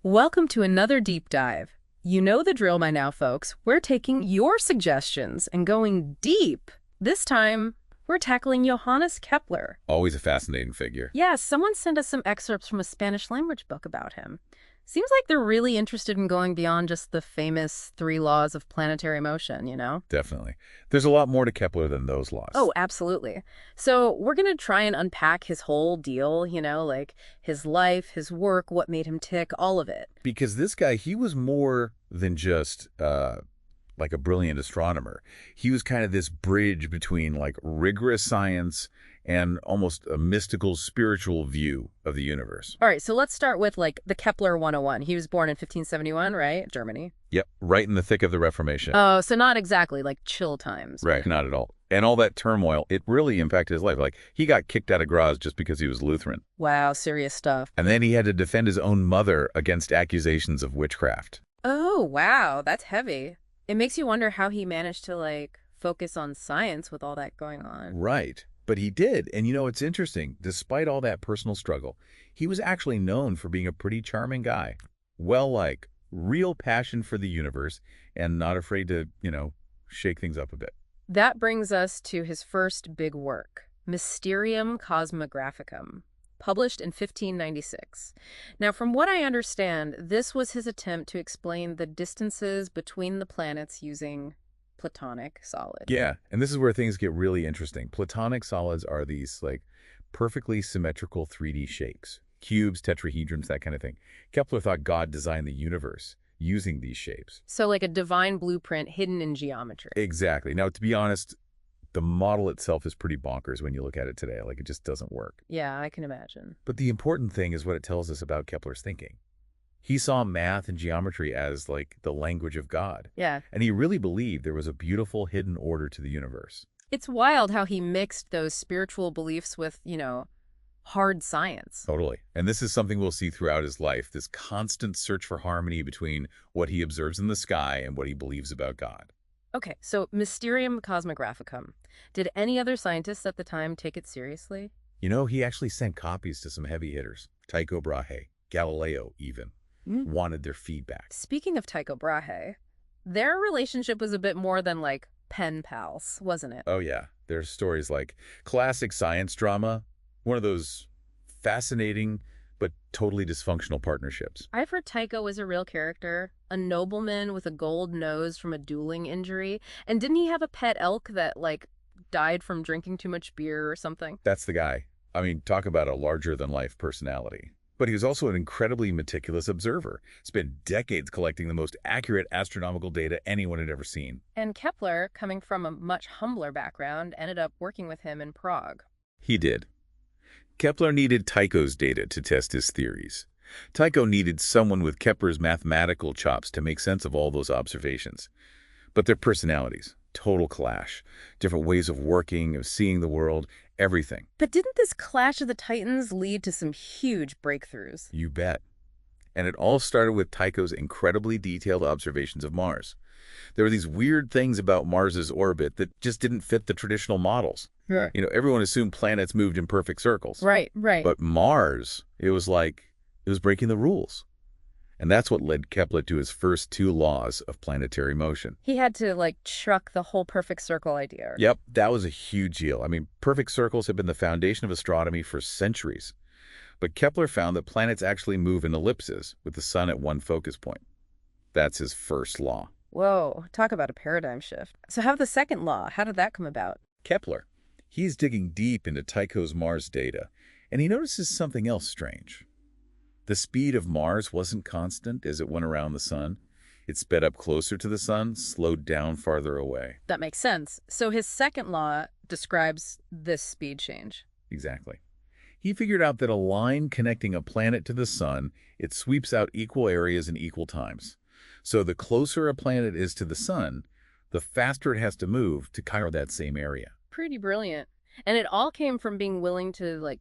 Welcome to another deep dive. You know the drill by now, folks. We're taking your suggestions and going deep. This time, we're tackling Johannes Kepler. Always a fascinating figure. Yes, someone sent us some excerpts from a Spanish language book about him. Seems like they're really interested in going beyond just the famous 3 laws of planetary motion, you know? Definitely. There's a lot more to Kepler than those laws. Oh, absolutely. So we're going to try and unpack his whole deal, like his life, his work, what made him tick, all of it. Because this guy, he was more than just like a brilliant astronomer. He was kind of this bridge between like rigorous science and almost a mystical, spiritual view of the universe. All right, so let's start with like the Kepler 101. He was born in 1571, right? Germany. Yep, right in the thick of the Reformation. Oh, so not exactly like chill times. Right, not at all. And all that turmoil, it really impacted his life. Like, he got kicked out of Graz just because he was Lutheran. Wow, serious stuff. And then he had to defend his own mother against accusations of witchcraft. Oh, wow, that's heavy. It makes you wonder how he managed to like focus on science with all that going on. Right. But he did. And it's interesting. Despite all that personal struggle, he was actually known for being a pretty charming guy. Well-liked, real passion for the universe, and not afraid to, shake things up a bit. That brings us to his first big work, Mysterium Cosmographicum, published in 1596. Now, from what I understand, this was his attempt to explain the distances between the planets using Platonic solids. Yeah, and this is where things get really interesting. Platonic solids are these, like, perfectly symmetrical 3D shapes. Cubes, tetrahedrons, that kind of thing. Kepler thought God designed the universe using these shapes. So like a divine blueprint hidden in geometry. Exactly. Now, to be honest, the model itself is pretty bonkers when you look at it today. Like, it just doesn't work. Yeah, I can imagine. But the important thing is what it tells us about Kepler's thinking. He saw math and geometry as, like, the language of God. Yeah. And he really believed there was a beautiful hidden order to the universe. It's wild how he mixed those spiritual beliefs with, hard science. Totally. And this is something we'll see throughout his life, this constant search for harmony between what he observes in the sky and what he believes about God. Okay, so Mysterium Cosmographicum. Did any other scientists at the time take it seriously? He actually sent copies to some heavy hitters. Tycho Brahe, Galileo even, wanted their feedback. Speaking of Tycho Brahe, their relationship was a bit more than like pen pals, wasn't it? Oh yeah, there's stories like classic science drama, one of those fascinating but totally dysfunctional partnerships. I've heard Tycho was a real character, a nobleman with a gold nose from a dueling injury. And didn't he have a pet elk that, like, died from drinking too much beer or something? That's the guy. I mean, talk about a larger-than-life personality. But he was also an incredibly meticulous observer. Spent decades collecting the most accurate astronomical data anyone had ever seen. And Kepler, coming from a much humbler background, ended up working with him in Prague. He did. Kepler needed Tycho's data to test his theories. Tycho needed someone with Kepler's mathematical chops to make sense of all those observations. But their personalities, total clash. Different ways of working, of seeing the world, everything. But didn't this clash of the titans lead to some huge breakthroughs? You bet. And it all started with Tycho's incredibly detailed observations of Mars. There were these weird things about Mars's orbit that just didn't fit the traditional models. Right. Everyone assumed planets moved in perfect circles. Right. But Mars, it was breaking the rules. And that's what led Kepler to his first 2 laws of planetary motion. He had to, like, truck the whole perfect circle idea. Yep, that was a huge deal. I mean, perfect circles have been the foundation of astronomy for centuries. But Kepler found that planets actually move in ellipses, with the sun at one focus point. That's his first law. Whoa, talk about a paradigm shift. So how the second law, how did that come about? Kepler, he's digging deep into Tycho's Mars data, and he notices something else strange. The speed of Mars wasn't constant as it went around the sun. It sped up closer to the sun, slowed down farther away. That makes sense. So his second law describes this speed change. Exactly. He figured out that a line connecting a planet to the sun, it sweeps out equal areas in equal times. So the closer a planet is to the sun, the faster it has to move to cover that same area. Pretty brilliant. And it all came from being willing to, like,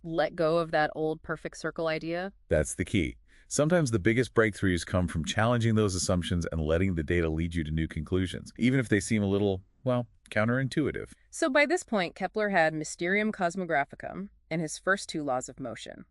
let go of that old perfect circle idea? That's the key. Sometimes the biggest breakthroughs come from challenging those assumptions and letting the data lead you to new conclusions, even if they seem a little, well, counterintuitive. So by this point, Kepler had Mysterium Cosmographicum and his first 2 laws of motion.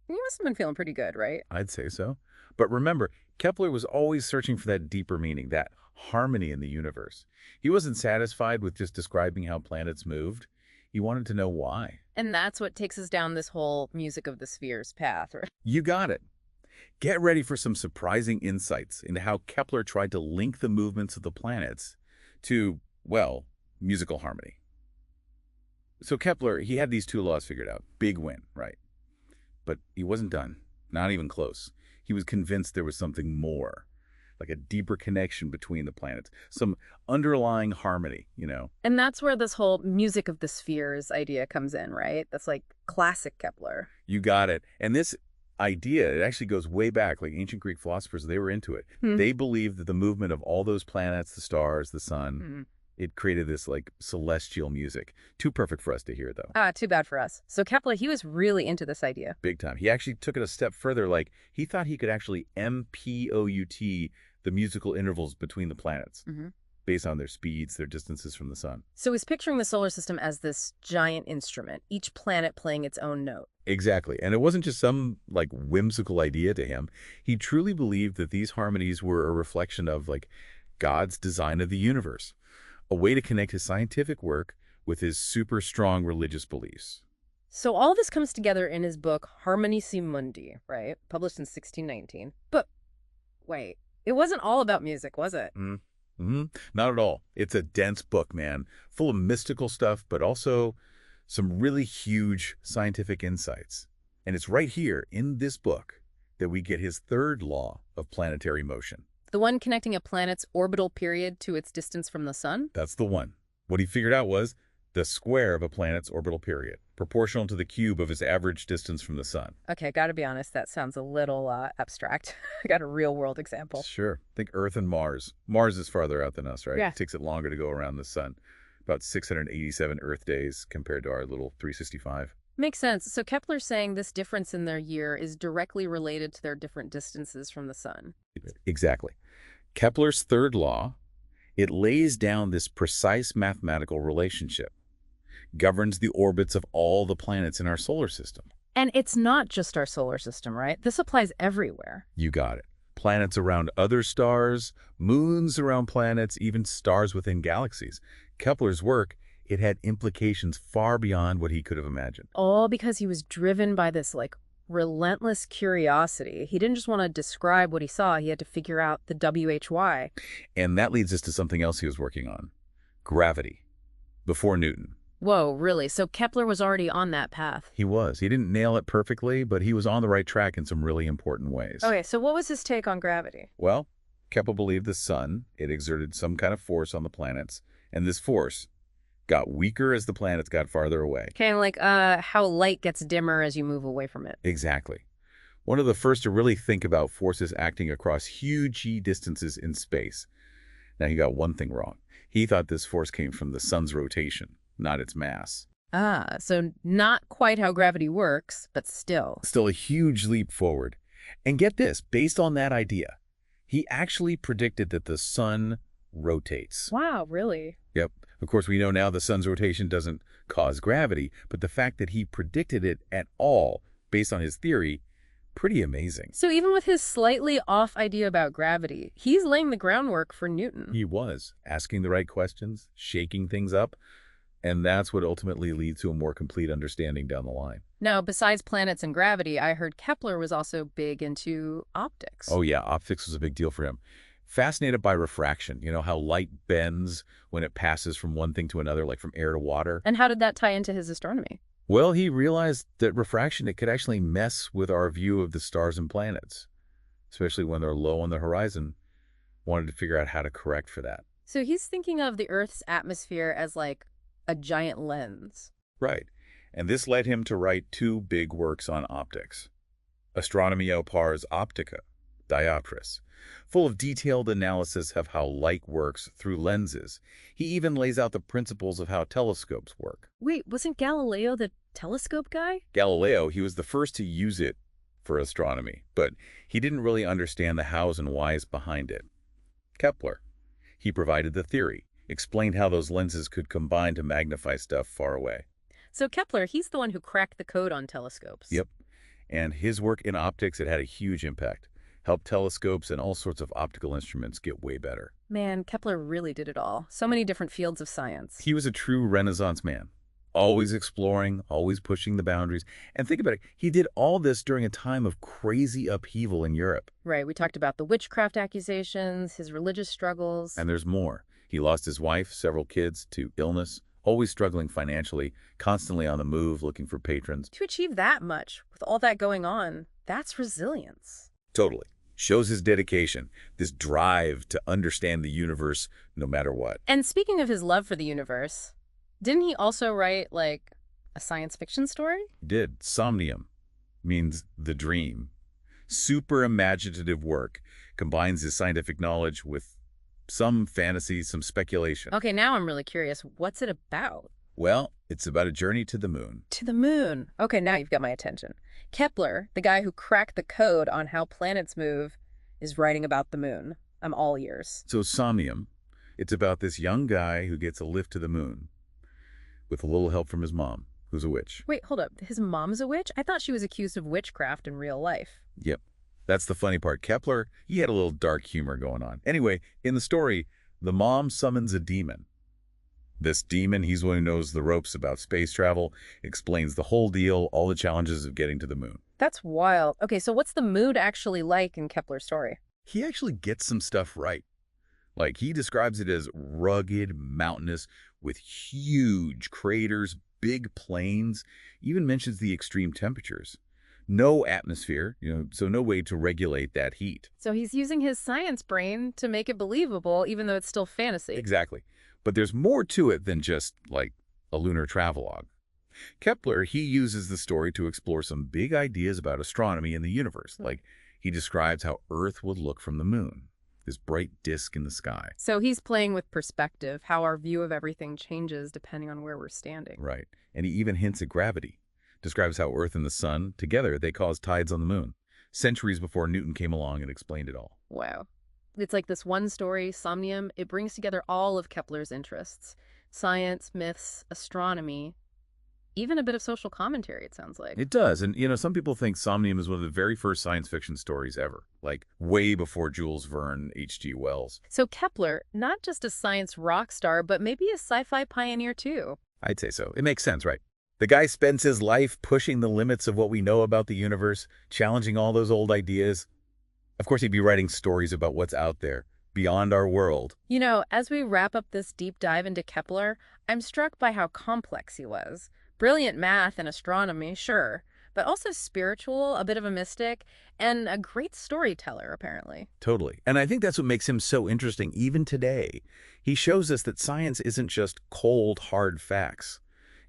He must have been feeling pretty good, right? I'd say so. But remember, Kepler was always searching for that deeper meaning, that harmony in the universe. He wasn't satisfied with just describing how planets moved. He wanted to know why. And that's what takes us down this whole music of the spheres path, right? You got it. Get ready for some surprising insights into how Kepler tried to link the movements of the planets to, well, musical harmony. So Kepler, he had these two laws figured out. Big win, right? But he wasn't done. Not even close. He was convinced there was something more, like a deeper connection between the planets, some underlying harmony. And that's where this whole music of the spheres idea comes in, right? That's like classic Kepler. You got it. And this idea, it actually goes way back, like ancient Greek philosophers, they were into it. They believed that the movement of all those planets, the stars, the sun, it created this like celestial music. Too perfect for us to hear, though. Ah, too bad for us. So Kepler, he was really into this idea. Big time. He actually took it a step further. Like, he thought he could actually MPOUT the musical intervals between the planets based on their speeds, their distances from the sun. So he's picturing the solar system as this giant instrument, each planet playing its own note. Exactly. And it wasn't just some, like, whimsical idea to him. He truly believed that these harmonies were a reflection of, like, God's design of the universe, a way to connect his scientific work with his super strong religious beliefs. So all this comes together in his book, Harmonici Mundi, right? Published in 1619. But wait, it wasn't all about music, was it? Not at all. It's a dense book, man, full of mystical stuff, but also some really huge scientific insights. And it's right here in this book that we get his third law of planetary motion. The one connecting a planet's orbital period to its distance from the sun? That's the one. What he figured out was the square of a planet's orbital period, proportional to the cube of its average distance from the sun. Okay, gotta be honest, that sounds a little abstract. I got a real-world example. Sure. Think Earth and Mars. Mars is farther out than us, right? Yeah. It takes it longer to go around the sun. About 687 Earth days compared to our little 365. Makes sense. So Kepler's saying this difference in their year is directly related to their different distances from the sun. Exactly. Kepler's third law, it lays down this precise mathematical relationship, governs the orbits of all the planets in our solar system. And it's not just our solar system, right? This applies everywhere. You got it. Planets around other stars, moons around planets, even stars within galaxies. Kepler's work, it had implications far beyond what he could have imagined. All because he was driven by this, like, relentless curiosity. He didn't just want to describe what he saw. He had to figure out the WHY. And that leads us to something else he was working on. Gravity. Before Newton. Whoa, really? So Kepler was already on that path. He was. He didn't nail it perfectly, but he was on the right track in some really important ways. Okay, so what was his take on gravity? Well, Kepler believed the sun, it exerted some kind of force on the planets, and this force got weaker as the planets got farther away. Kind of like how light gets dimmer as you move away from it. Exactly. One of the first to really think about forces acting across huge distances in space. Now, he got one thing wrong. He thought this force came from the sun's rotation, not its mass. Ah, so not quite how gravity works, but still. Still a huge leap forward. And get this, based on that idea, he actually predicted that the sun rotates. Wow, really? Yep. Of course, we know now the sun's rotation doesn't cause gravity, but the fact that he predicted it at all, based on his theory, pretty amazing. So even with his slightly off idea about gravity, he's laying the groundwork for Newton. He was, asking the right questions, shaking things up, and that's what ultimately leads to a more complete understanding down the line. Now, besides planets and gravity, I heard Kepler was also big into optics. Oh yeah, optics was a big deal for him. Fascinated by refraction, you know, how light bends when it passes from one thing to another, like from air to water. And how did that tie into his astronomy? Well, he realized that refraction, it could actually mess with our view of the stars and planets, especially when they're low on the horizon. Wanted to figure out how to correct for that. So he's thinking of the Earth's atmosphere as like a giant lens. Right. And this led him to write two big works on optics. Astronomia pars optica, dioptris, full of detailed analysis of how light works through lenses. He even lays out the principles of how telescopes work. Wait, wasn't Galileo the telescope guy? Galileo, he was the first to use it for astronomy, but he didn't really understand the hows and whys behind it. Kepler, he provided the theory, explained how those lenses could combine to magnify stuff far away. So Kepler, he's the one who cracked the code on telescopes. Yep. And his work in optics, it had a huge impact. Helped telescopes and all sorts of optical instruments get way better. Man, Kepler really did it all. So many different fields of science. He was a true Renaissance man, always exploring, always pushing the boundaries. And think about it, he did all this during a time of crazy upheaval in Europe. Right, we talked about the witchcraft accusations, his religious struggles. And there's more. He lost his wife, several kids, to illness, always struggling financially, constantly on the move, looking for patrons. To achieve that much, with all that going on, that's resilience. Totally. Shows his dedication, this drive to understand the universe no matter what. And speaking of his love for the universe, didn't he also write, like, a science fiction story? Did. Somnium means the dream. Super imaginative work. Combines his scientific knowledge with some fantasy, some speculation. Okay, now I'm really curious. What's it about? Well, it's about a journey to the moon. To the moon. Okay, now you've got my attention. Kepler, the guy who cracked the code on how planets move, is writing about the moon. I'm all ears. So Somnium, it's about this young guy who gets a lift to the moon with a little help from his mom, who's a witch. Wait, hold up. His mom's a witch? I thought she was accused of witchcraft in real life. Yep. That's the funny part. Kepler, he had a little dark humor going on. Anyway, in the story, the mom summons a demon. This demon, he's the one who knows the ropes about space travel, explains the whole deal, all the challenges of getting to the moon. That's wild. Okay, so what's the mood actually like in Kepler's story? He actually gets some stuff right. Like, he describes it as rugged, mountainous, with huge craters, big plains, even mentions the extreme temperatures. No atmosphere, so no way to regulate that heat. So he's using his science brain to make it believable, even though it's still fantasy. Exactly. But there's more to it than just, like, a lunar travelogue. Kepler, he uses the story to explore some big ideas about astronomy and the universe. Like, he describes how Earth would look from the moon, this bright disk in the sky. So he's playing with perspective, how our view of everything changes depending on where we're standing. Right. And he even hints at gravity. Describes how Earth and the sun, together, they cause tides on the moon. Centuries before Newton came along and explained it all. Wow. It's like this one story, Somnium, it brings together all of Kepler's interests. Science, myths, astronomy, even a bit of social commentary, it sounds like. It does. And, some people think Somnium is one of the very first science fiction stories ever, like way before Jules Verne, H.G. Wells. So Kepler, not just a science rock star, but maybe a sci-fi pioneer too. I'd say so. It makes sense, right? The guy spends his life pushing the limits of what we know about the universe, challenging all those old ideas. Of course, he'd be writing stories about what's out there, beyond our world. As we wrap up this deep dive into Kepler, I'm struck by how complex he was. Brilliant math and astronomy, sure, but also spiritual, a bit of a mystic, and a great storyteller, apparently. Totally. And I think that's what makes him so interesting even today. He shows us that science isn't just cold, hard facts.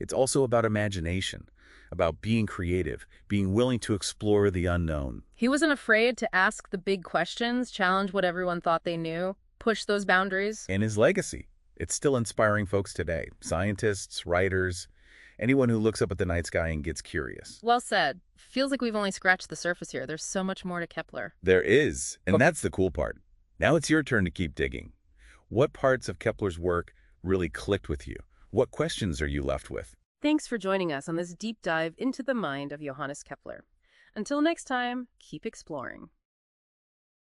It's also about imagination, about being creative, being willing to explore the unknown. He wasn't afraid to ask the big questions, challenge what everyone thought they knew, push those boundaries. And his legacy, it's still inspiring folks today. Scientists, writers, anyone who looks up at the night sky and gets curious. Well said. Feels like we've only scratched the surface here. There's so much more to Kepler. There is, and that's the cool part. Now it's your turn to keep digging. What parts of Kepler's work really clicked with you? What questions are you left with? Thanks for joining us on this deep dive into the mind of Johannes Kepler. Until next time, keep exploring.